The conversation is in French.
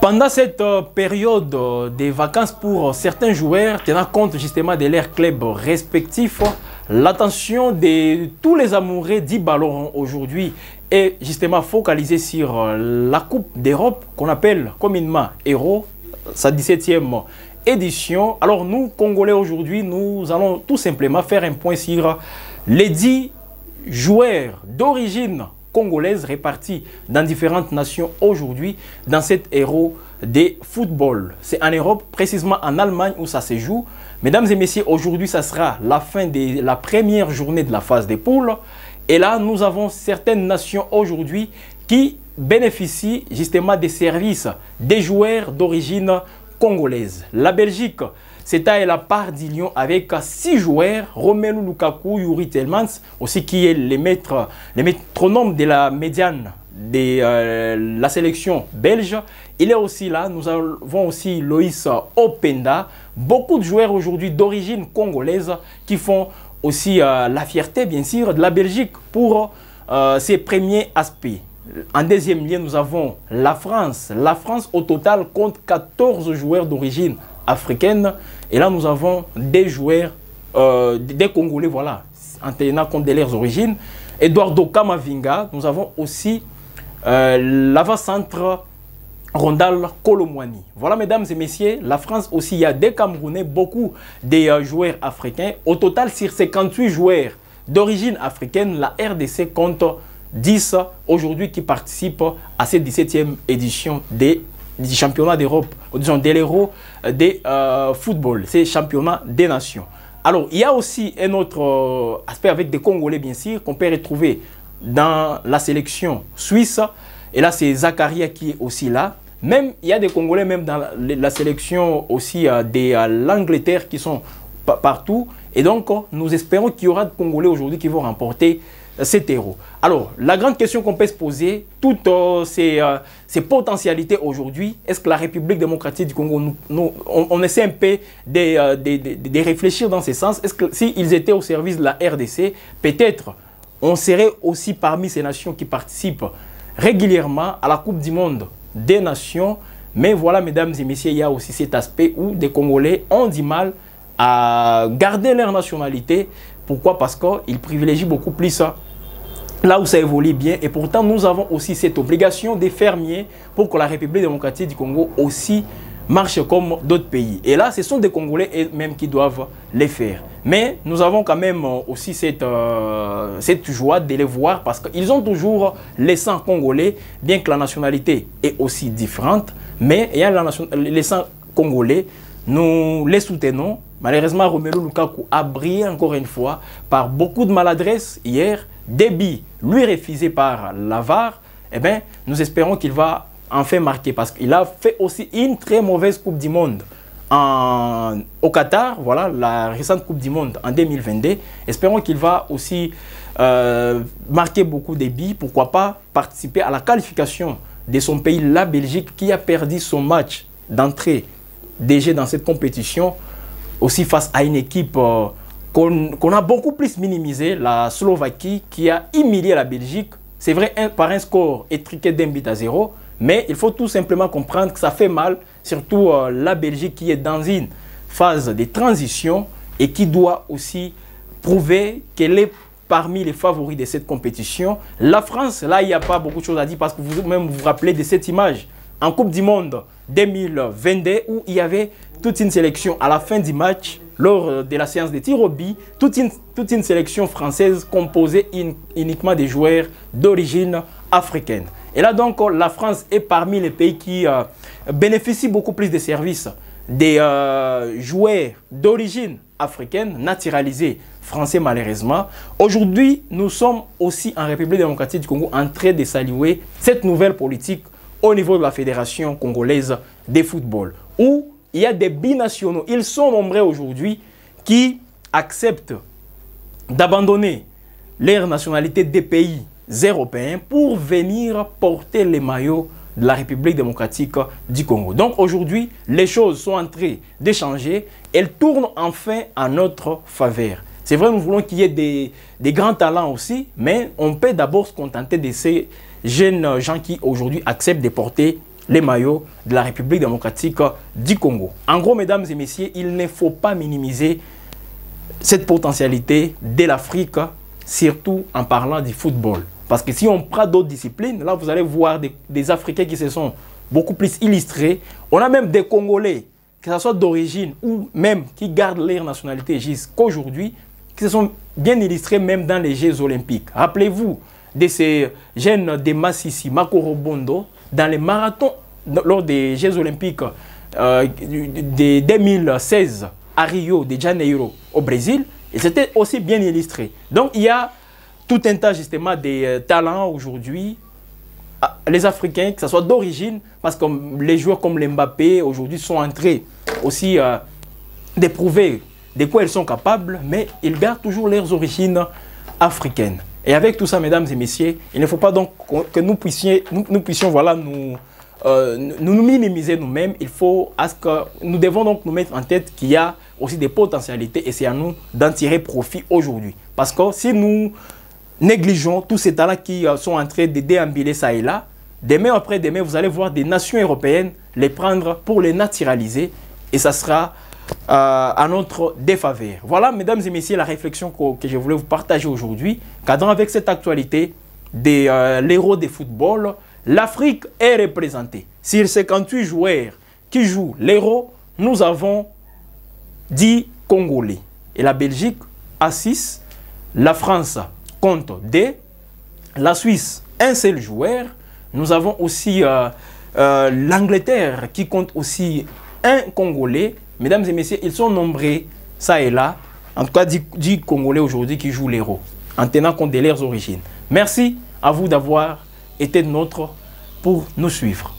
Pendant cette période des vacances pour certains joueurs, tenant compte justement de leurs clubs respectifs, l'attention de tous les amoureux du ballon aujourd'hui est justement focalisée sur la Coupe d'Europe qu'on appelle communément Euro, sa 17e édition. Alors nous, Congolais, aujourd'hui, nous allons tout simplement faire un point sur les 10 joueurs d'origine congolaise répartis dans différentes nations aujourd'hui dans cette Euro de football. C'est en Europe, précisément en Allemagne où ça se joue. Mesdames et messieurs, aujourd'hui, ça sera la fin de la première journée de la phase des poules. Et là, nous avons certaines nations aujourd'hui qui bénéficient justement des services des joueurs d'origine congolaise. La Belgique, c'est à la part du lion avec 6 joueurs, Romelu Lukaku, Yuri Tielemans, aussi qui est les métronomes de la médiane de la sélection belge. Il est aussi là, nous avons aussi Loïs Openda, beaucoup de joueurs aujourd'hui d'origine congolaise qui font aussi la fierté bien sûr de la Belgique pour ses premiers aspects. En deuxième lieu, nous avons la France. La France au total compte 14 joueurs d'origine africaine. Et là, nous avons des joueurs, des Congolais, voilà, en tenant compte de leurs origines. Eduardo Camavinga, nous avons aussi l'avant-centre Rondal Kolomwani. Voilà, mesdames et messieurs, la France aussi, il y a des Camerounais, beaucoup de joueurs africains. Au total, sur 58 joueurs d'origine africaine, la RDC compte 10 aujourd'hui qui participent à cette 17e édition du championnat d'Europe, disons de l'Euro des football, c'est championnat des nations. Alors, il y a aussi un autre aspect avec des Congolais, bien sûr, qu'on peut retrouver dans la sélection suisse. Et là, c'est Zakaria qui est aussi là. Même, il y a des Congolais, même dans la sélection aussi de l'Angleterre qui sont partout. Et donc, nous espérons qu'il y aura des Congolais aujourd'hui qui vont remporter cet Euro. Alors, la grande question qu'on peut se poser, toutes ces potentialités aujourd'hui, est-ce que la République démocratique du Congo, on essaie un peu de réfléchir dans ce sens. Est-ce que s'ils étaient au service de la RDC, peut-être on serait aussi parmi ces nations qui participent régulièrement à la Coupe du Monde des Nations. Mais voilà, mesdames et messieurs, il y a aussi cet aspect où des Congolais ont du mal à garder leur nationalité. Pourquoi? Parce qu'ils privilégient beaucoup plus ça là où ça évolue bien. Et pourtant, nous avons aussi cette obligation des fermiers pour que la République démocratique du Congo aussi marche comme d'autres pays. Et là, ce sont des Congolais eux-mêmes qui doivent les faire. Mais nous avons quand même aussi cette joie de les voir parce qu'ils ont toujours les sangs congolais, bien que la nationalité est aussi différente. Mais il y a les sangs congolais, nous les soutenons. Malheureusement, Romelu Lukaku a brillé encore une fois par beaucoup de maladresse hier. Débit lui refusé par la VAR. Eh bien, nous espérons qu'il va enfin marquer parce qu'il a fait aussi une très mauvaise Coupe du Monde au Qatar. Voilà, la récente Coupe du Monde en 2022. Espérons qu'il va aussi marquer beaucoup de buts. Pourquoi pas participer à la qualification de son pays, la Belgique, qui a perdu son match d'entrée déjà dans cette compétition. Aussi face à une équipe qu'on a beaucoup plus minimisée, la Slovaquie, qui a humilié la Belgique. C'est vrai, par un score étriqué d'1-0, mais il faut tout simplement comprendre que ça fait mal, surtout la Belgique qui est dans une phase de transition et qui doit aussi prouver qu'elle est parmi les favoris de cette compétition. La France, là, il n'y a pas beaucoup de choses à dire parce que vous-même vous rappelez de cette image en Coupe du Monde 2022 où il y avait toute une sélection à la fin du match, lors de la séance de tir au but, toute une sélection française composée uniquement des joueurs d'origine africaine. Et là donc, la France est parmi les pays qui bénéficient beaucoup plus des services des joueurs d'origine africaine, naturalisés français malheureusement. Aujourd'hui, nous sommes aussi en République démocratique du Congo en train de saluer cette nouvelle politique au niveau de la Fédération congolaise de football, où il y a des binationaux. Ils sont nombreux aujourd'hui qui acceptent d'abandonner leur nationalité des pays européens pour venir porter les maillots de la République démocratique du Congo. Donc aujourd'hui, les choses sont en train de changer. Elles tournent enfin en notre faveur. C'est vrai, nous voulons qu'il y ait des grands talents aussi, mais on peut d'abord se contenter de ces jeunes gens qui aujourd'hui acceptent de porter les maillots de la République démocratique du Congo. En gros, mesdames et messieurs, il ne faut pas minimiser cette potentialité de l'Afrique, surtout en parlant du football. Parce que si on prend d'autres disciplines, là vous allez voir des Africains qui se sont beaucoup plus illustrés. On a même des Congolais, que ce soit d'origine ou même qui gardent leur nationalité jusqu'aujourd'hui, qui se sont bien illustrés même dans les Jeux olympiques. Rappelez-vous de ces jeunes de Massissi, Makoro Bondo, dans les marathons lors des Jeux olympiques de 2016 à Rio de Janeiro au Brésil, et c'était aussi bien illustré. Donc il y a tout un tas justement de talents aujourd'hui, les Africains, que ce soit d'origine, parce que les joueurs comme Mbappé aujourd'hui sont en train aussi d'éprouver de quoi ils sont capables, mais ils gardent toujours leurs origines africaines. Et avec tout ça, mesdames et messieurs, il ne faut pas donc que nous puissions voilà, nous minimiser nous-mêmes. Il faut que nous devons donc nous mettre en tête qu'il y a aussi des potentialités et c'est à nous d'en tirer profit aujourd'hui. Parce que si nous négligeons tous ces talents qui sont en train de déambuler ça et là, demain après demain, vous allez voir des nations européennes les prendre pour les naturaliser et ça sera à notre défaveur. Voilà, mesdames et messieurs, la réflexion que je voulais vous partager aujourd'hui. Cadrant avec cette actualité de l'Euro de football, l'Afrique est représentée. Sur 58 joueurs qui jouent l'Euro, nous avons 10 Congolais. Et la Belgique a 6, la France compte 2, la Suisse un seul joueur. Nous avons aussi l'Angleterre qui compte aussi un Congolais. Mesdames et messieurs, ils sont nombreux, ça et là. En tout cas, 10 Congolais aujourd'hui qui jouent l'Euro, en tenant compte de leurs origines. Merci à vous d'avoir été nôtres pour nous suivre.